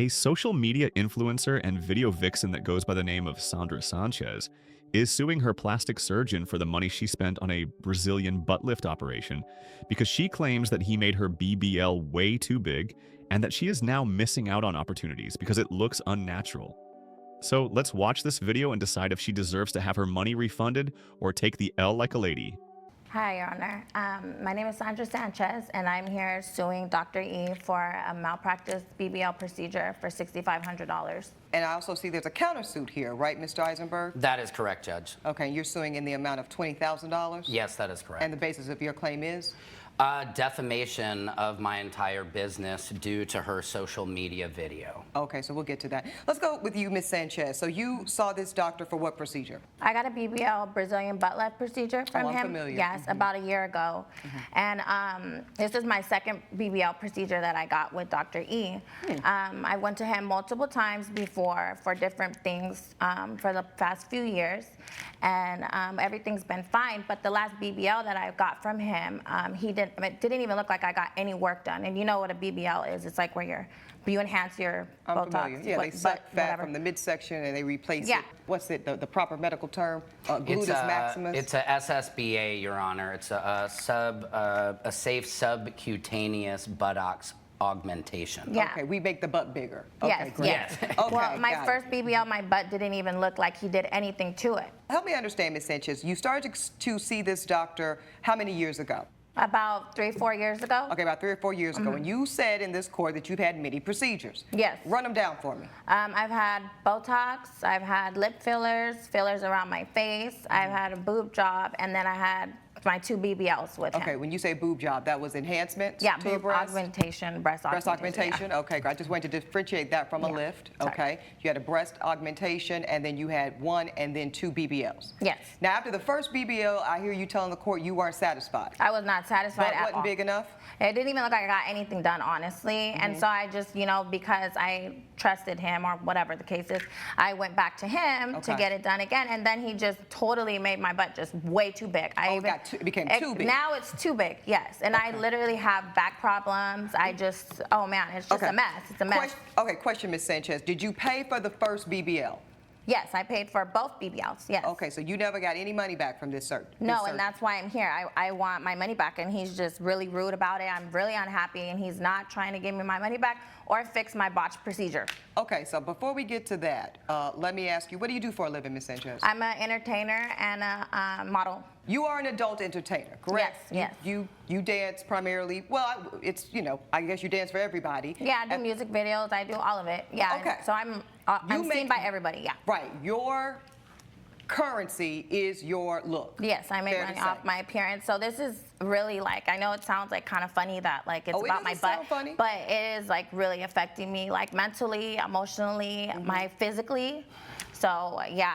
A social media influencer and video vixen that goes by the name of Sandra Sanchez is suing her plastic surgeon for the money she spent on a Brazilian butt lift operation because she claims that he made her BBL way too big and that she is now missing out on opportunities because it looks unnatural. So let's watch this video and decide if she deserves to have her money refunded or take the L like a lady. Hi, Your Honor. My name is Sandra Sanchez, and I'm here suing Dr. E for a malpractice BBL procedure for $6,500. And I also see there's a countersuit here, right, Mr. Eisenberg? That is correct, Judge. Okay, you're suing in the amount of $20,000? Yes, that is correct. And the basis of your claim is? Defamation of my entire business due to her social media video. Okay, so we'll get to that. Let's go with you, Ms. Sanchez. So you saw this doctor for what procedure? I got a BBL, Brazilian butt lift procedure from I'm him. familiar. Yes, about a year ago. And this is my second BBL procedure that I got with Dr. E. I went to him multiple times before for different things for the past few years. And everything's been fine, but the last BBL that I got from him, it didn't even look like I got any work done. And you know what a BBL is? It's like where you enhance your I'm Botox. familiar. Yeah, they suck fat from the midsection and they replace it. What's it, the proper medical term? Gluteus maximus? It's a SSBA, Your Honor. It's a safe subcutaneous buttocks augmentation. Yeah. Okay, we make the butt bigger. Okay, Yes, great. yes. Okay, Well, my got first it. BBL, my butt didn't even look like he did anything to it. Help me understand, Ms. Sanchez. You started to see this doctor how many years ago? About 3-4 years ago. Okay, about 3 or 4 years ago. And you said in this court that you've had many procedures. Yes. Run them down for me. I've had Botox, I've had lip fillers, fillers around my face, I've had a boob job, and then I had my 2 BBLs with him. Okay, when you say boob job, that was enhancement Yeah, to your boob breast? augmentation, breast Breast augmentation? Yeah. Okay, great. I just wanted to differentiate that from a Yeah. lift. Sorry. Okay. You had a breast augmentation, and then you had 1 and then 2 BBLs. Yes. Now, after the first BBL, I hear you telling the court you weren't satisfied. I was not satisfied Butt at wasn't all. big enough? It didn't even look like I got anything done, honestly. And so I just, because I trusted him or whatever the case is, I went back to him to Okay. get it done again. And then he just totally made my butt just way too big. It became too big. Now it's too big, yes. And I literally have back problems. Oh man, it's just a mess. It's a mess. Question, Ms. Sanchez. Did you pay for the first BBL? Yes, I paid for both BBLs, yes. Okay, so you never got any money back from this surgery? No, and that's why I'm here. I want my money back, and he's just really rude about it. I'm really unhappy, and he's not trying to give me my money back or fix my botched procedure. Okay, so before we get to that, let me ask you, what do you do for a living, Ms. Sanchez? I'm an entertainer and a model. You are an adult entertainer, correct? Yes, yes. You dance primarily, well, it's, I guess you dance for everybody. Yeah, I do music videos. I do all of it. Yeah. Okay. So I'm seen by everybody, yeah. Right. Your currency is your look. Yes, I make Fair money to say. off my appearance. So this is really I know it sounds like kind of funny that it's Oh, it about my doesn't butt, sound funny. but it is really affecting me mentally, emotionally, my physically. So yeah,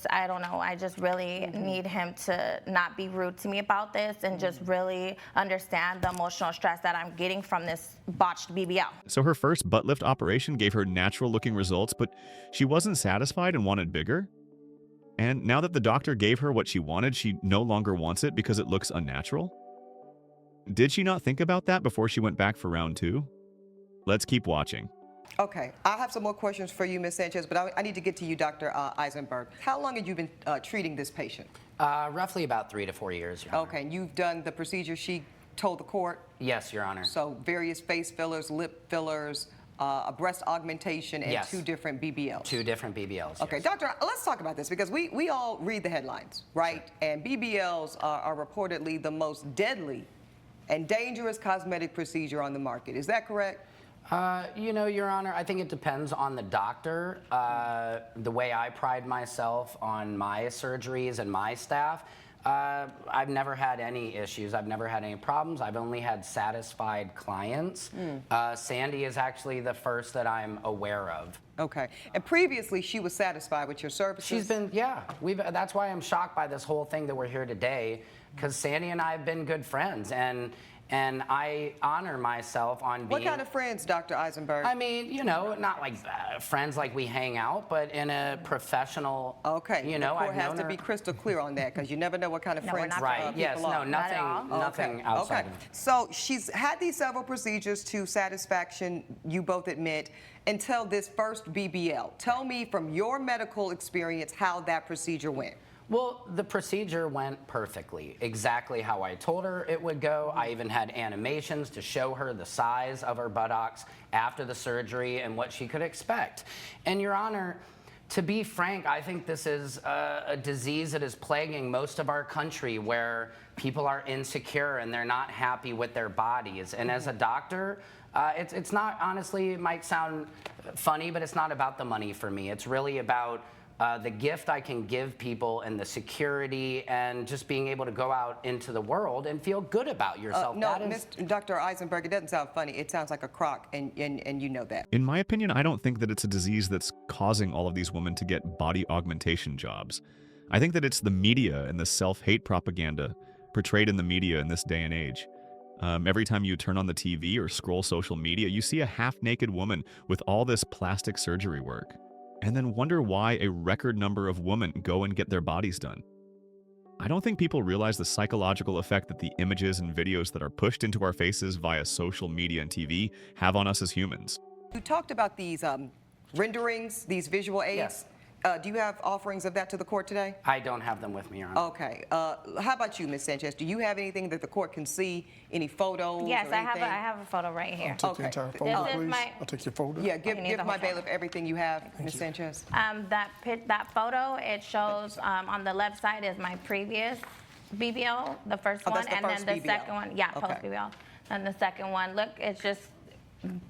I don't know. I just really need him to not be rude to me about this and just really understand the emotional stress that I'm getting from this botched BBL. So her first butt lift operation gave her natural looking results, but she wasn't satisfied and wanted bigger? And now that the doctor gave her what she wanted, she no longer wants it because it looks unnatural? Did she not think about that before she went back for round 2? Let's keep watching. Okay, I have some more questions for you, Ms. Sanchez, but I need to get to you, Dr. Eisenberg. How long have you been treating this patient? Roughly about 3 to 4 years, Your Honor. Okay, and you've done the procedure she told the court? Yes, Your Honor. So various face fillers, lip fillers, a breast augmentation, and Yes. 2 different BBLs. 2 different BBLs. Okay, yes. Doctor, let's talk about this because we all read the headlines, right? And BBLs are reportedly the most deadly and dangerous cosmetic procedure on the market. Is that correct? Your Honor, I think it depends on the doctor. The way I pride myself on my surgeries and my staff, I've never had any issues. I've never had any problems. I've only had satisfied clients. Sandy is actually the first that I'm aware of. Okay. And previously, she was satisfied with your services? She's been, yeah. That's why I'm shocked by this whole thing that we're here today, because Sandy and I have been good friends. And And I honor myself on being... What kind of friends, Dr. Eisenberg? I mean, you know, not like friends like we hang out, but in a professional... Okay, you know, the court I've has known to her... be crystal clear on that, because you never know what kind of No, we're friends not Right, people yes, are. no, Not at all. nothing outside Okay. of it. So she's had these several procedures to satisfaction, you both admit, until this first BBL. Tell me from your medical experience how that procedure went. Well, the procedure went perfectly, exactly how I told her it would go. I even had animations to show her the size of her buttocks after the surgery and what she could expect. And Your Honor, to be frank, I think this is a disease that is plaguing most of our country, where people are insecure and they're not happy with their bodies. And as a doctor, it's not, honestly, it might sound funny, but it's not about the money for me. It's really about the gift I can give people and the security and just being able to go out into the world and feel good about yourself. No, Dr. Eisenberg, it doesn't sound funny. It sounds like a crock, and you know that. In my opinion, I don't think that it's a disease that's causing all of these women to get body augmentation jobs. I think that it's the media and the self-hate propaganda portrayed in the media in this day and age. Every time you turn on the TV or scroll social media, you see a half-naked woman with all this plastic surgery work, and then wonder why a record number of women go and get their bodies done. I don't think people realize the psychological effect that the images and videos that are pushed into our faces via social media and TV have on us as humans. You talked about these renderings, these visual aids. Yes. Do you have offerings of that to the court today? I don't have them with me, Your Honor. Okay. How about you, Ms. Sanchez? Do you have anything that the court can see? Any photos? Yes, or I anything? have a photo right here. I'll take Okay. the entire This folder, is please. my- I'll take your folder. Yeah, You give need the my whole bailiff everything you have, Ms. Sanchez. That photo, it shows on the left side is my previous BBL, the first Oh, one, that's the and first then the BBL. second one, yeah, Okay. post BBL. And the second one, look, it's just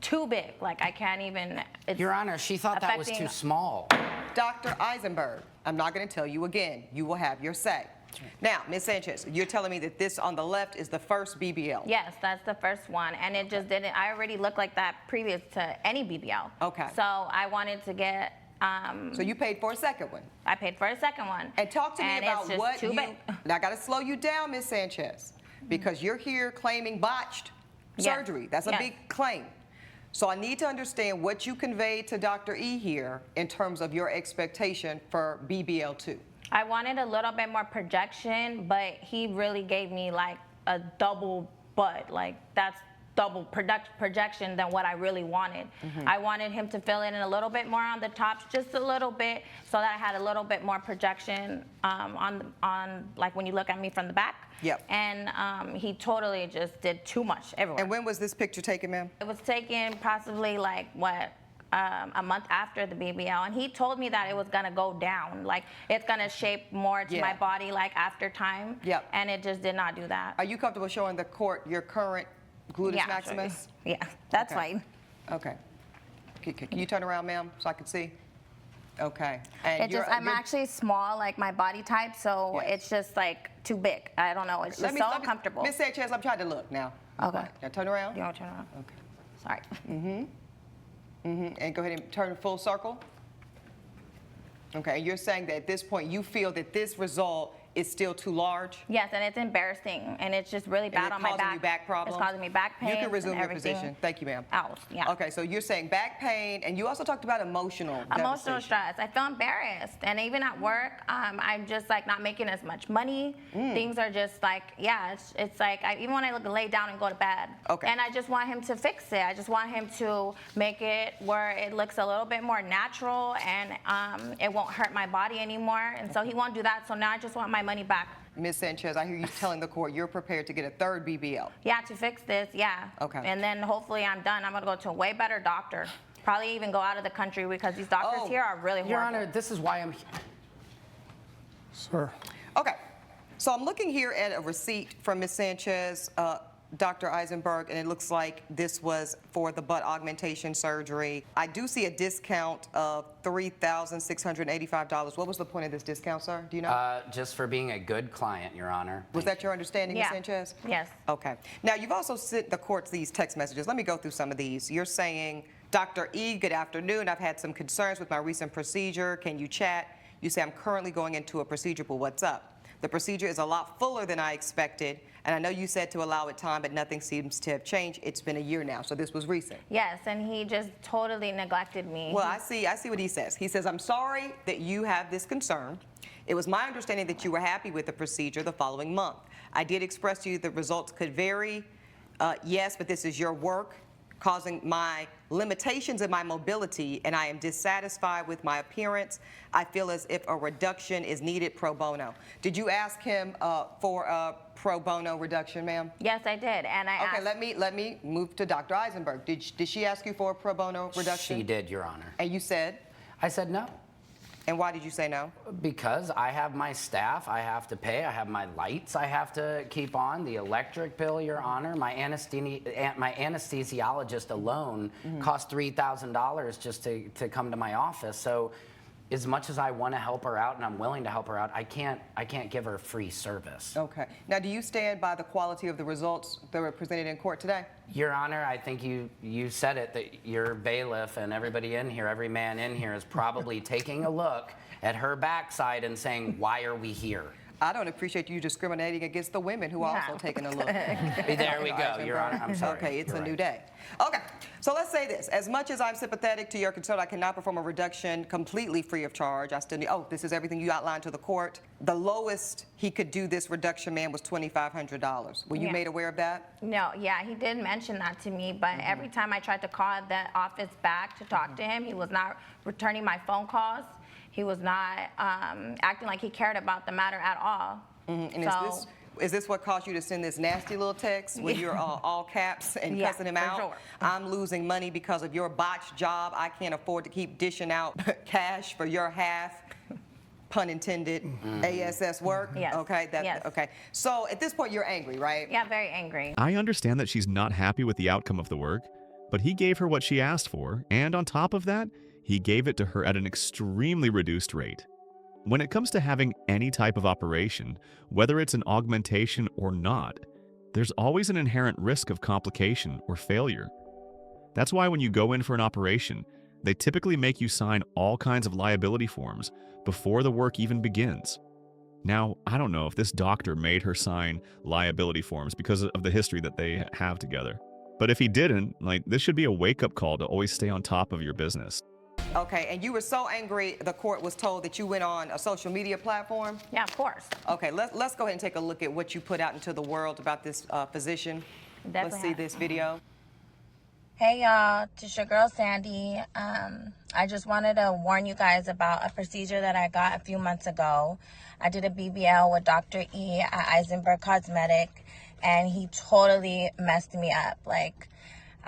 too big. Like I can't even. It's Your Honor, she thought that was affecting- too small. Dr. Eisenberg, I'm not going to tell you again. You will have your say. Now, Ms. Sanchez, you're telling me that this on the left is the first BBL. Yes, that's the first one, and it just didn't. I already looked like that previous to any BBL. Okay. So I wanted to get. So you paid for a second one. I paid for a second one. And talk to me and about it's just what too you. big. Now, I got to slow you down, Ms. Sanchez, because you're here claiming botched Yes. surgery. That's a Yes. big claim. So I need to understand what you conveyed to Dr. E here in terms of your expectation for BBL2. I wanted a little bit more projection, but he really gave me like a double butt. Like that's double projection than what I really wanted. I wanted him to fill in a little bit more on the tops, just a little bit, so that I had a little bit more projection on like when you look at me from the back. Yep. And he totally just did too much everywhere. And when was this picture taken, ma'am? It was taken possibly like a month after the BBL, and he told me that it was gonna go down, like it's gonna shape more to my Yeah. body like after time. Yep. And it just did not do that. Are you comfortable showing the court your current gluteus Yeah, I'll show maximus? you. Yeah, that's Okay. fine. Okay. Can you turn around, ma'am, so I can see? Okay. And It just, I'm actually small, like my body type, so Yes. it's just like too big. I don't know, it's just so uncomfortable. Ms. Sanchez, I'm trying to look now. Okay. Now turn around. You want to turn around? Okay. Sorry. And go ahead and turn full circle. Okay, and you're saying that at this point you feel that this result is still too large? Yes, and it's embarrassing, and it's just really bad it's on my back. causing you back problems? It's causing me back pain. You can resume and your everything position. Thank you, ma'am. Else, yeah. Okay, so you're saying back pain, and you also talked about emotional devastation. Stress. I feel embarrassed, and even at work, I'm just like not making as much money. Things are just like, yeah, it's like even when I lay down and go to bed. Okay. And I just want him to fix it. I just want him to make it where it looks a little bit more natural, and it won't hurt my body anymore. And so he won't do that. So now I just want my money back. Ms. Sanchez, I hear you telling the court you're prepared to get a third BBL. Yeah, to fix this, yeah. Okay. And then hopefully I'm done. I'm gonna go to a way better doctor. Probably even go out of the country because these doctors Oh. here are really horrible. Your Honor, this is why I'm here. Sir. Okay, so I'm looking here at a receipt from Ms. Sanchez, Dr. Eisenberg, and it looks like this was for the butt augmentation surgery. I do see a discount of $3,685. What was the point of this discount, sir? Do you know? Just for being a good client, Your Honor. Was that your understanding, Ms. Yeah. Sanchez? Yes. Okay. Now, you've also sent the courts these text messages. Let me go through some of these. You're saying, Dr. E, good afternoon. I've had some concerns with my recent procedure. Can you chat? You say, I'm currently going into a procedure, but what's up? The procedure is a lot fuller than I expected, and I know you said to allow it time, but nothing seems to have changed. It's been a year now, so this was recent. Yes, and he just totally neglected me. Well, I see what he says. He says, I'm sorry that you have this concern. It was my understanding that you were happy with the procedure the following month. I did express to you the results could vary. Yes, but this is your work, causing my limitations in my mobility, and I am dissatisfied with my appearance. I feel as if a reduction is needed pro bono. Did you ask him for a pro bono reduction, ma'am? Yes, I did, and I Okay, asked. let me move to Dr. Eisenberg. Did she ask you for a pro bono reduction? She did, Your Honor. And you said? I said no. And why did you say no? Because I have my staff I have to pay, I have my lights I have to keep on, the electric bill, Your Honor. My anesthesiologist alone cost $3,000 just to come to my office. So as much as I want to help her out and I'm willing to help her out, I can't give her free service. Okay. Now, do you stand by the quality of the results that were presented in court today? Your Honor, I think you said it, that your bailiff and everybody in here, every man in here is probably taking a look at her backside and saying, why are we here? I don't appreciate you discriminating against the women who are also taking a look. There we go, Your Honor. I'm sorry. Okay, it's You're a new right. day. Okay, so let's say this. As much as I'm sympathetic to your concern, I cannot perform a reduction completely free of charge. I still need, this is everything you outlined to the court. The lowest he could do this reduction, ma'am, was $2,500. Were you Yeah. made aware of that? No, yeah, he did mention that to me, but every time I tried to call the office back to talk to him, he was not returning my phone calls. He was not acting like he cared about the matter at all. And So- is this what caused you to send this nasty little text when you're all caps and Yeah, cussing him for out? sure. I'm losing money because of your botched job. I can't afford to keep dishing out cash for your half, pun intended, ASS work. Yes, Okay. yes. Okay. So at this point, you're angry, right? Yeah, very angry. I understand that she's not happy with the outcome of the work, but he gave her what she asked for, and on top of that, he gave it to her at an extremely reduced rate. When it comes to having any type of operation, whether it's an augmentation or not, there's always an inherent risk of complication or failure. That's why when you go in for an operation, they typically make you sign all kinds of liability forms before the work even begins. Now, I don't know if this doctor made her sign liability forms because of the history that they have together. But if he didn't, this should be a wake-up call to always stay on top of your business. Okay. And you were so angry, the court was told that you went on a social media platform? Yeah, of course. Okay. Let's go ahead and take a look at what you put out into the world about this physician. Let's Definitely see have. this video. Hey y'all, it's your girl Sandy. I just wanted to warn you guys about a procedure that I got a few months ago. I did a BBL with Dr. E at Eisenberg Cosmetic, and he totally messed me up.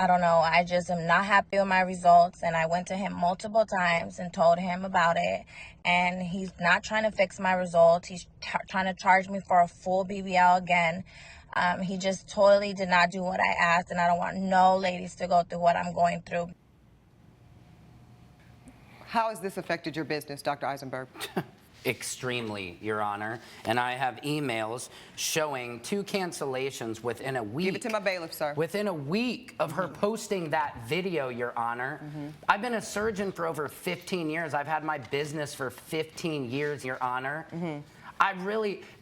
I don't know, I just am not happy with my results, and I went to him multiple times and told him about it, and he's not trying to fix my results. He's trying to charge me for a full BBL again. He just totally did not do what I asked, and I don't want no ladies to go through what I'm going through. How has this affected your business, Dr. Eisenberg? Extremely, Your Honor. And I have emails showing 2 cancellations within a week. Give it to my bailiff, sir. Within a week of her posting that video, Your Honor. I've been a surgeon for over 15 years. I've had my business for 15 years, Your Honor.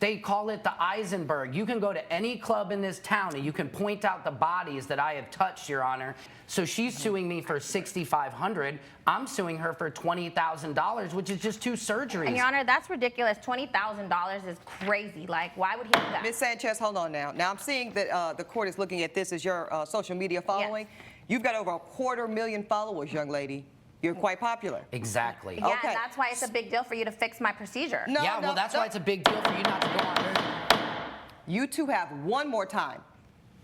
They call it the Eisenberg. You can go to any club in this town and you can point out the bodies that I have touched, Your Honor. So she's suing me for $6,500. I'm suing her for $20,000, which is just 2 surgeries. And Your Honor, that's ridiculous. $20,000 is crazy. Why would he do that? Ms. Sanchez, hold on now. Now, I'm seeing that the court is looking at this as your social media following. You've got over 250,000 followers, young lady. You're quite popular. Exactly. Yeah, Okay. and that's why it's a big deal for you to fix my procedure. No, Yeah, well, that's why it's a big deal for you not to go on. You two have one more time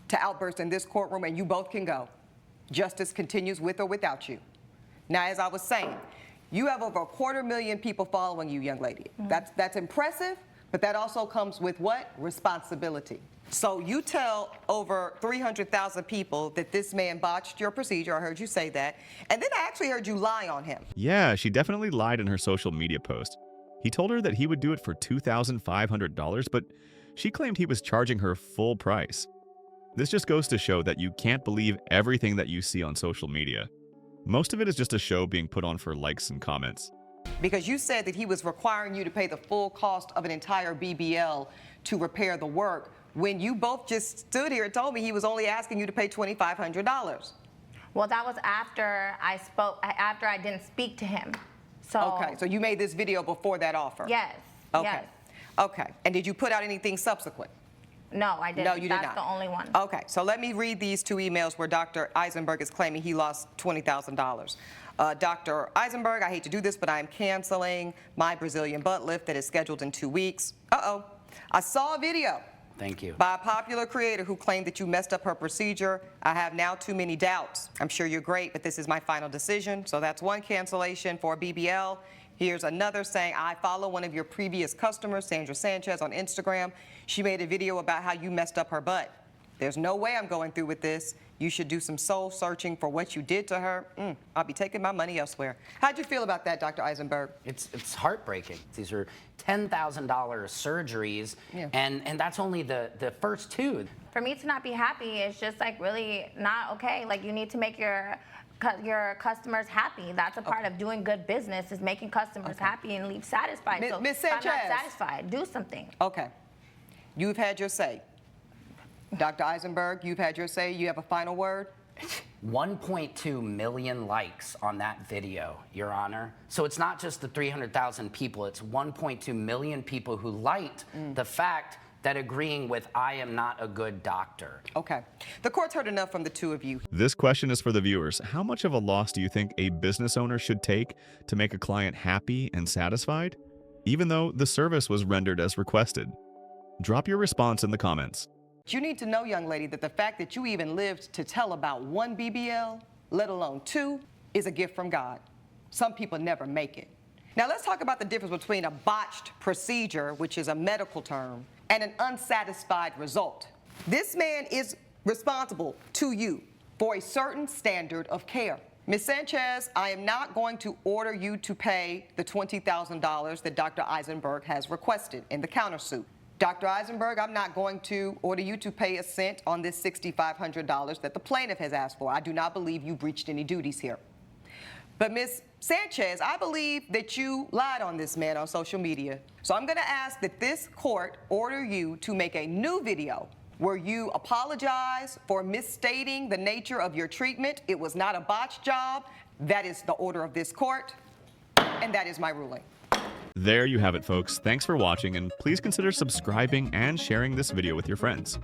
to outburst in this courtroom, and you both can go. Justice continues with or without you. Now, as I was saying, you have over 250,000 people following you, young lady. That's impressive, but that also comes with what? Responsibility. So you tell over 300,000 people that this man botched your procedure. I heard you say that. And then I actually heard you lie on him. Yeah, she definitely lied in her social media post. He told her that he would do it for $2,500, but she claimed he was charging her full price. This just goes to show that you can't believe everything that you see on social media. Most of it is just a show being put on for likes and comments. Because you said that he was requiring you to pay the full cost of an entire BBL to repair the work, when you both just stood here and told me he was only asking you to pay $2,500. Well, that was after I didn't speak to him. So Okay, so you made this video before that offer? yes. Okay. Yes. Okay. And did you put out anything subsequent? No, I didn't. No, you did not. That's the only one. Okay, so let me read these two emails where Dr. Eisenberg is claiming he lost $20,000. Dr. Eisenberg, I hate to do this, but I am canceling my Brazilian butt lift that is scheduled in 2 weeks. Uh-oh. I saw a video Thank you. by a popular creator who claimed that you messed up her procedure. I have now too many doubts. I'm sure you're great, but this is my final decision. So that's one cancellation for BBL. Here's another saying, I follow one of your previous customers, Sandra Sanchez, on Instagram. She made a video about how you messed up her butt. There's no way I'm going through with this. You should do some soul searching for what you did to her. I'll be taking my money elsewhere. How'd you feel about that, Dr. Eisenberg? It's heartbreaking. These are $10,000 surgeries, Yeah. and that's only the first two. For me to not be happy is just like really not okay. Like you need to make your customers happy. That's a part of doing good business, is making customers happy and leave satisfied. So Ms. if I'm Sanchez. not satisfied, do something. Okay. You've had your say. Dr. Eisenberg, you've had your say. You have a final word? 1.2 million likes on that video, Your Honor. So it's not just the 300,000 people, it's 1.2 million people who liked the fact that agreeing with I am not a good doctor. Okay. The court's heard enough from the two of you. This question is for the viewers. How much of a loss do you think a business owner should take to make a client happy and satisfied, even though the service was rendered as requested? Drop your response in the comments. You need to know, young lady, that the fact that you even lived to tell about one BBL, let alone two, is a gift from God. Some people never make it. Now let's talk about the difference between a botched procedure, which is a medical term, and an unsatisfied result. This man is responsible to you for a certain standard of care. Ms. Sanchez, I am not going to order you to pay the $20,000 that Dr. Eisenberg has requested in the countersuit. Dr. Eisenberg, I'm not going to order you to pay a cent on this $6,500 that the plaintiff has asked for. I do not believe you breached any duties here. But Ms. Sanchez, I believe that you lied on this man on social media. So I'm going to ask that this court order you to make a new video where you apologize for misstating the nature of your treatment. It was not a botched job. That is the order of this court, and that is my ruling. There you have it, folks. Thanks for watching, and please consider subscribing and sharing this video with your friends.